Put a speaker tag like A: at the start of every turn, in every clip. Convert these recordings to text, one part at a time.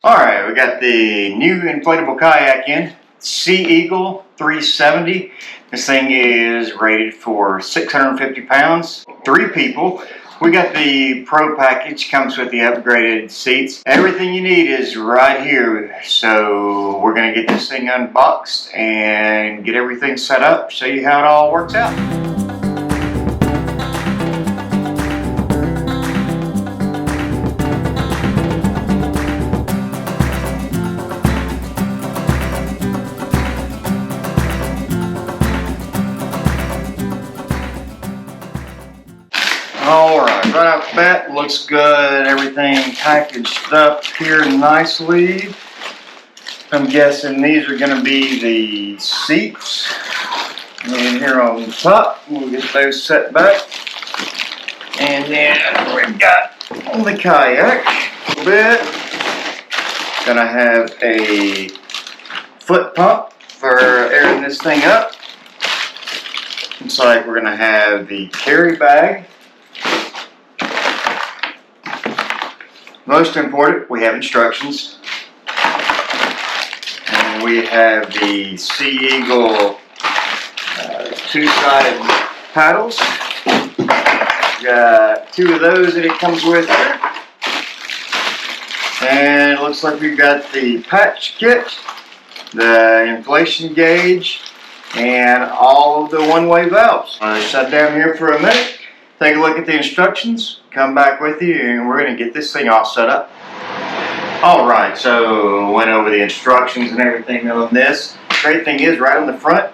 A: Alright, we got the new inflatable kayak in, Sea Eagle 370. This thing is rated for 650 pounds, 3 people. We got the Pro package, comes with the upgraded seats. Everything you need is right here. So we're going to get this thing unboxed and get everything set up, show you how it all works out. Alright, right off the bat, looks good. Everything packaged up here nicely. I'm guessing these are going to be the seats. And here on the top, we'll get those set back. And then we've got the kayak a little bit. Gonna have a foot pump for airing this thing up. Looks like we're gonna have the carry bag. Most important, we have instructions. And we have the Sea Eagle two-sided paddles. Got 2 of those that it comes with here. And it looks like we've got the patch kit, the inflation gauge, and all of the one-way valves. I'm going to shut down here for a minute, take a look at the instructions, come back with you, and we're going to get this thing all set up. Alright, so went over the instructions and everything on this. Great thing is, right on the front,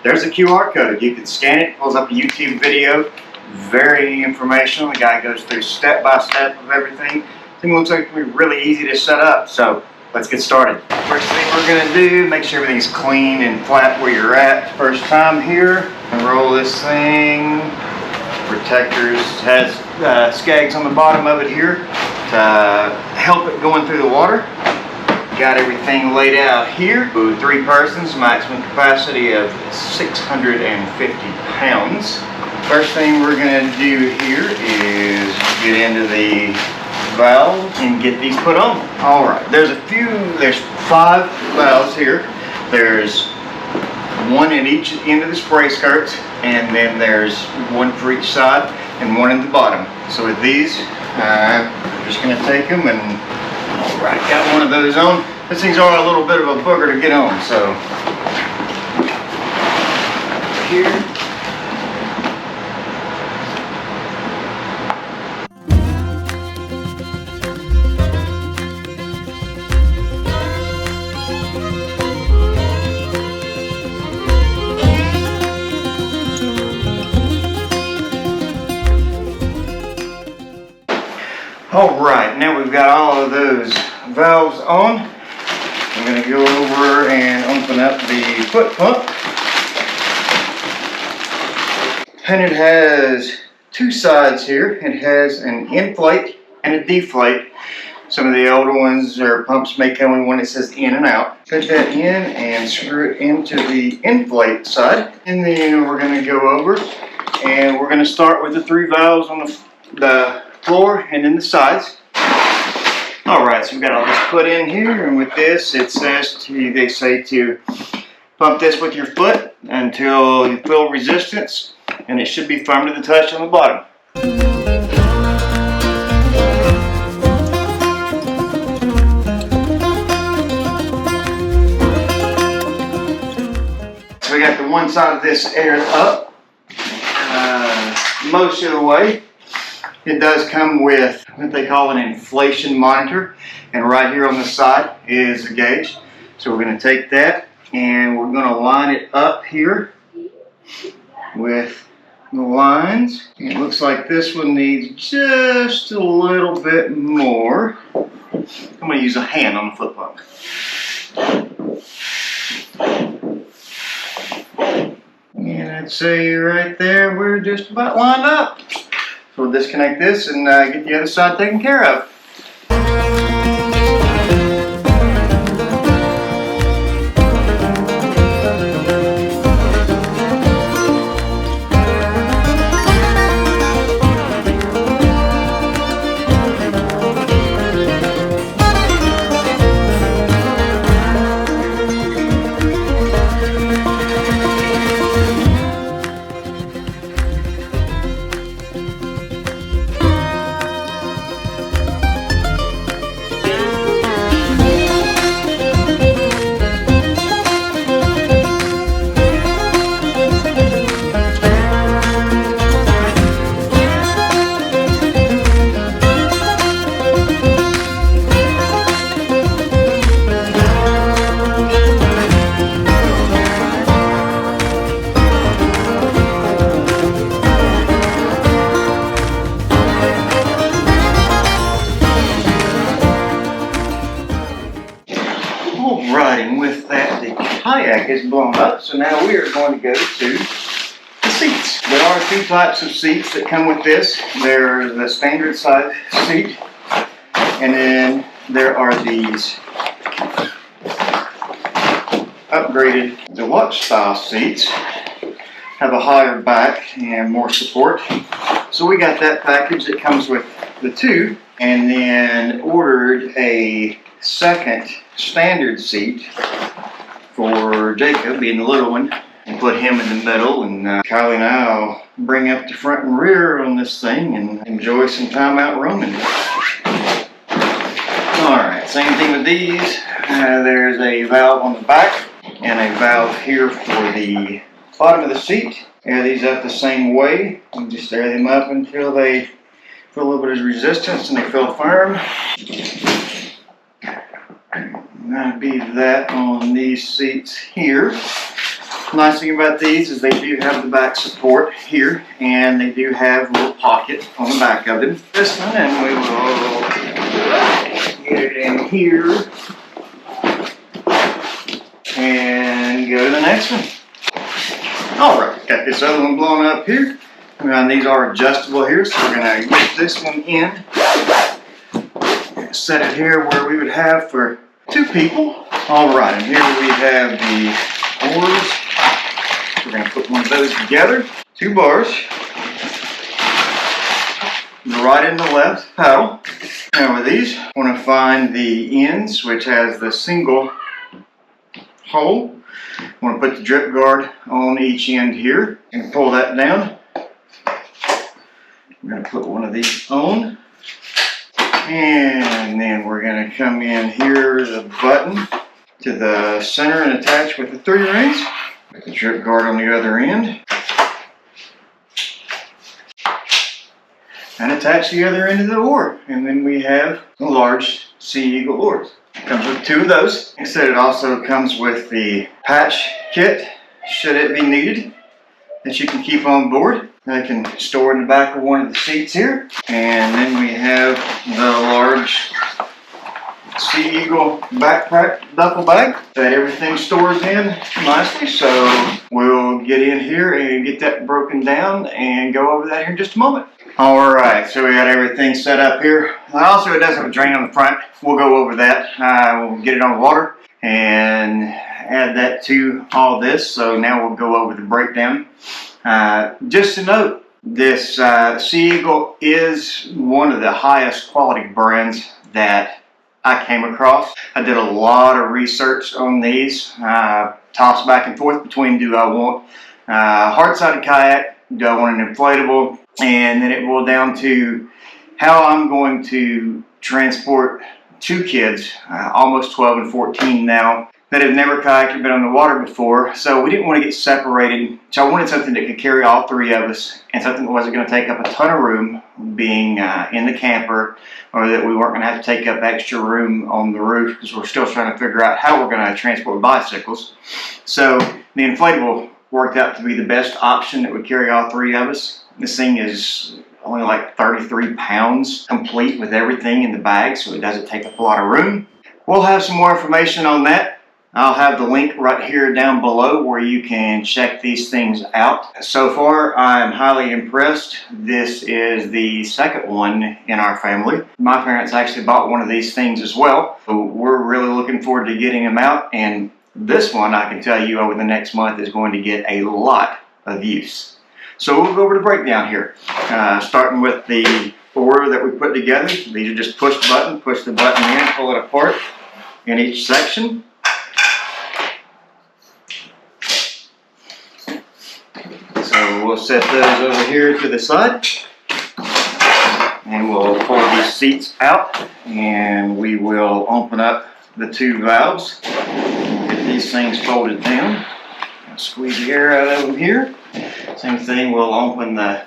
A: there's a QR code. You can scan it, pulls up a YouTube video. Very informational. The guy goes through step by step of everything. Thing looks like it's going to be really easy to set up, so let's get started. First thing we're going to do, make sure everything's clean and flat where you're at. First time here, roll this thing. Protectors has skags on the bottom of it here to help it going through the water. Got everything laid out here. 3 persons, maximum capacity of 650 pounds. First thing we're going to do here is get into the valves and get these put on. Alright, there's 5 valves here. There's 1 at each end of the spray skirts, and then there's 1 for each side and 1 at the bottom. So with these, I'm just going to take them and, alright, got 1 of those on. These things are a little bit of a booger to get on, so here. Alright, now we've got all of those valves on. I'm going to go over and open up the foot pump. And it has 2 sides here. It has an inflate and a deflate. Some of the older ones or pumps may come with one that says in and out. Put that in and screw it into the inflate side. And then we're going to go over and we're going to start with the 3 valves on the floor and then the sides. Alright, so we've got all this put in here, and with this it says they say to pump this with your foot until you feel resistance, and it should be firm to the touch on the bottom. So we got the one side of this aired up most of the way. It does come with what they call an inflation monitor, and right here on the side is a gauge. So we're going to take that and we're going to line it up here with the lines. It looks like this one needs just a little bit more. I'm going to use a hand on the foot pump. And I'd say right there we're just about lined up. So we'll disconnect this and get the other side taken care of. Alrighty, with that, the kayak is blown up, so now we are going to go to the seats. There are two types of seats that come with this. There's the standard size seat, and then there are these upgraded deluxe style seats. Have a higher back and more support. So we got that package that comes with the two, and then ordered a second standard seat for Jacob, being the little one, and put him in the middle, and Kylie and I'll bring up the front and rear on this thing and enjoy some time out roaming. Alright, same thing with these. There's a valve on the back and a valve here for the bottom of the seat. Air these up the same way, and just air them up until they feel a little bit of resistance and they feel firm. That'll be that on these seats here. Nice thing about these is they do have the back support here, and they do have a little pocket on the back of them. This one, and we will get it in here and go to the next one. Alright, got this other one blown up here. And these are adjustable here, so we're going to get this one in. Set it here where we would have for two people. Alright, and here we have the oars. We're going to put one of those together. Two bars. The right and the left paddle. Now with these, I want to find the ends, which has the single hole. I want to put the drip guard on each end here and pull that down. I'm going to put one of these on. And then we're going to come in here, the button to the center and attach with the 3 rings. Put the drip guard on the other end. And attach the other end of the oar. And then we have the large Sea Eagle oars. It comes with 2 of those. Instead, it also comes with the patch kit, should it be needed, that you can keep on board. I can store in the back of one of the seats here. And then we have the large Sea Eagle backpack duffel bag that everything stores in nicely. So we'll get in here and get that broken down and go over that here in just a moment. Alright, so we got everything set up here. Also, it does have a drain on the front. We'll go over that. We'll get it on water and add that to all this. So now we'll go over the breakdown. Just to note, this Sea Eagle is one of the highest quality brands that I came across. I did a lot of research on these, tossed back and forth between, do I want a hard-sided kayak, do I want an inflatable, and then it boiled down to how I'm going to transport 2 kids, almost 12 and 14 now, that have never kayaked or been on the water before. So we didn't want to get separated. So I wanted something that could carry all 3 of us, and something that wasn't going to take up a ton of room being in the camper, or that we weren't going to have to take up extra room on the roof, because we're still trying to figure out how we're going to transport bicycles. So the inflatable worked out to be the best option that would carry all 3 of us. This thing is only like 33 pounds complete with everything in the bag, so it doesn't take up a lot of room. We'll have some more information on that. I'll have the link right here down below where you can check these things out. So far, I'm highly impressed. This is the second one in our family. My parents actually bought one of these things as well. So we're really looking forward to getting them out. And this one, I can tell you, over the next month is going to get a lot of use. So we'll go over the breakdown here. Starting with the oar that we put together. These are just push the button in, pull it apart in each section. So we'll set those over here to the side, and we'll pull these seats out, and we will open up the 2 valves. Get these things folded down. Squeeze the air out of them here. Same thing, we'll open the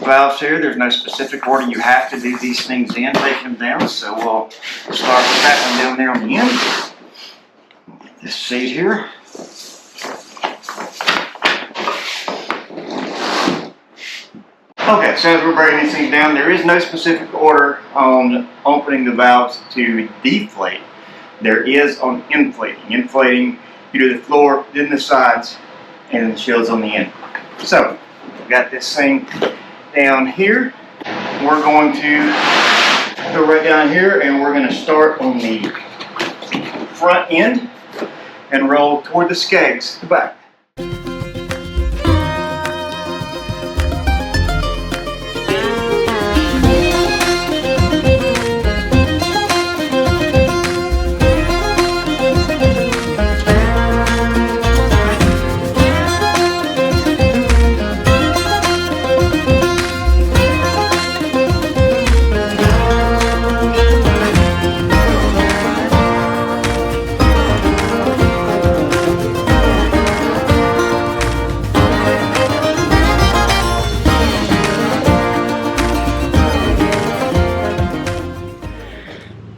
A: valves here. There's no specific order you have to do these things in, take them down. So we'll start with that one down there on the end. Get this seat here. Okay, so as we're breaking these things down, there is no specific order on opening the valves to deflate. there is on inflating. Inflating, you do the floor, then the sides, and then the shield's on the end. So, we've got this thing down here. We're going to go right down here, and we're going to start on the front end and roll toward the skegs, the back.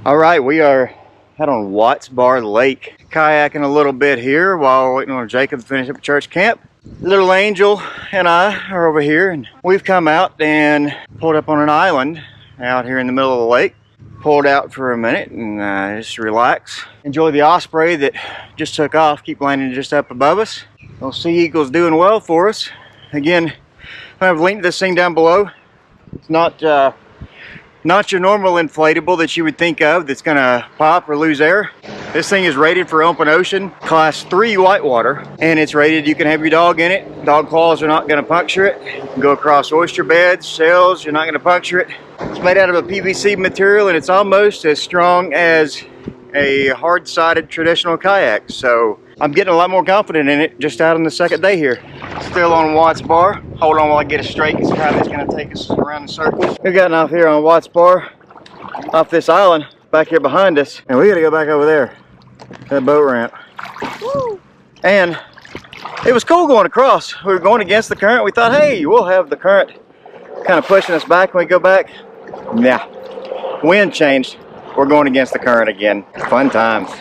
A: All right, we are out on Watts Bar Lake, kayaking a little bit here while waiting on Jacob to finish up at church camp. Little Angel and I are over here, and we've come out and pulled up on an island out here in the middle of the lake. Pulled out for a minute and just relax. Enjoy the osprey that just took off, keep landing just up above us. Those sea eagles doing well for us. Again, I have linked this thing down below. It's not your normal inflatable that you would think of that's gonna pop or lose air. This thing is rated for open ocean, class 3 whitewater, and it's rated you can have your dog in it. Dog claws are not gonna puncture it. You can go across oyster beds, shells, you're not gonna puncture it. It's made out of a PVC material, and it's almost as strong as a hard-sided traditional kayak. So I'm getting a lot more confident in it just out on the second day here. Still on Watts Bar. Hold on while I get it straight, because Kylie's going to take us around in circles. We've gotten off here on Watts Bar, off this island back here behind us, and we got to go back over there, that boat ramp. Woo. And it was cool going across. We were going against the current. We thought, hey, we'll have the current kind of pushing us back when we go back. Nah, wind changed. We're going against the current again. Fun times.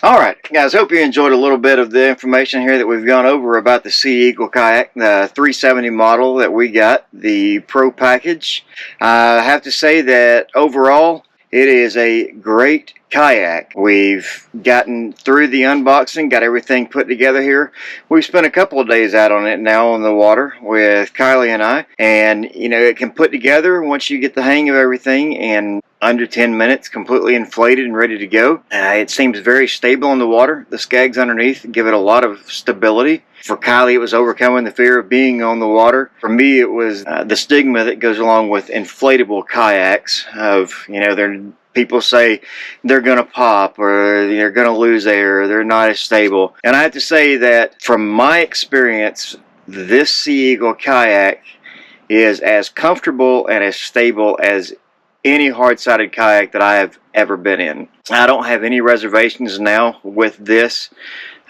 A: Alright guys, hope you enjoyed a little bit of the information here that we've gone over about the Sea Eagle kayak, the 370 model that we got, the Pro package. I have to say that overall it is a great kayak. We've gotten through the unboxing, got everything put together here. We've spent a couple of days out on it now on the water with Kylie and I, and you know, it can put together once you get the hang of everything, and under 10 minutes, completely inflated and ready to go. It seems very stable in the water. The skegs underneath give it a lot of stability. For Kylie, it was overcoming the fear of being on the water. For me, it was the stigma that goes along with inflatable kayaks of, you know, people say they're going to pop or they're going to lose air, or they're not as stable. And I have to say that from my experience, this Sea Eagle kayak is as comfortable and as stable as any hard-sided kayak that I have ever been in. I don't have any reservations now with this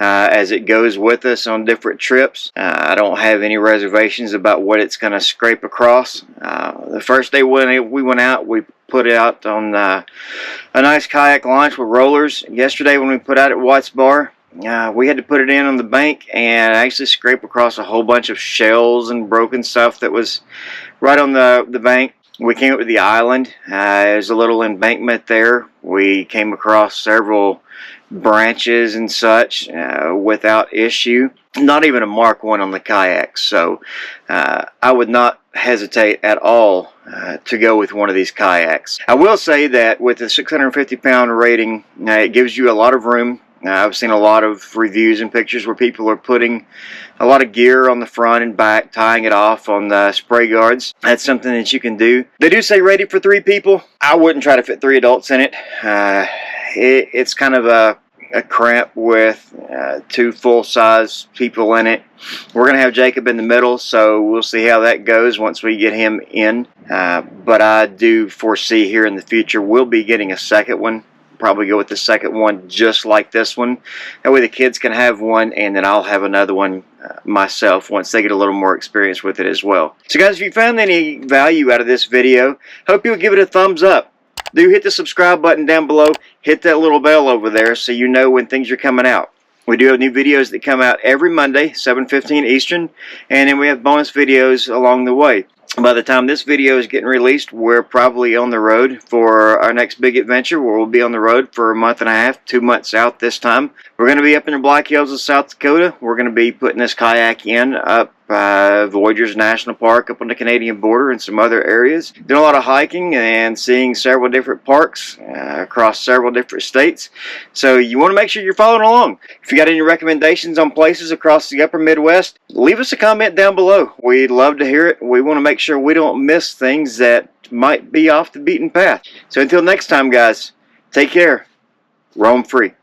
A: as it goes with us on different trips. I don't have any reservations about what it's going to scrape across. The first day when we went out, we put it out on a nice kayak launch with rollers. Yesterday when we put out at Watts Bar, we had to put it in on the bank and actually scrape across a whole bunch of shells and broken stuff that was right on the bank. We came up to the island. There's a little embankment there. We came across several branches and such without issue. Not even a Mark 1 on the kayak. So I would not hesitate at all to go with one of these kayaks. I will say that with the 650-pound rating, it gives you a lot of room. I've seen a lot of reviews and pictures where people are putting a lot of gear on the front and back, tying it off on the spray guards. That's something that you can do. They do say ready for 3 people. I wouldn't try to fit 3 adults in it. It's kind of a cramp with 2 full-size people in it. We're going to have Jacob in the middle, so we'll see how that goes once we get him in. But I do foresee here in the future we'll be getting a second one. Probably go with the second one just like this one. That way the kids can have one, and then I'll have another one myself once they get a little more experience with it as well. So guys, if you found any value out of this video, hope you'll give it a thumbs up. Do hit the subscribe button down below. Hit that little bell over there so you know when things are coming out. We do have new videos that come out every Monday, 7:15 Eastern, and then we have bonus videos along the way. By the time this video is getting released, we're probably on the road for our next big adventure, where we'll be on the road for a month and a half, 2 months out this time. We're going to be up in the Black Hills of South Dakota. We're going to be putting this kayak in up Voyageurs National Park up on the Canadian border and some other areas. Doing a lot of hiking and seeing several different parks across several different states. So you want to make sure you're following along. If you got any recommendations on places across the upper Midwest, leave us a comment down below. We'd love to hear it. We want to make sure we don't miss things that might be off the beaten path. So until next time, guys, take care. Roam free.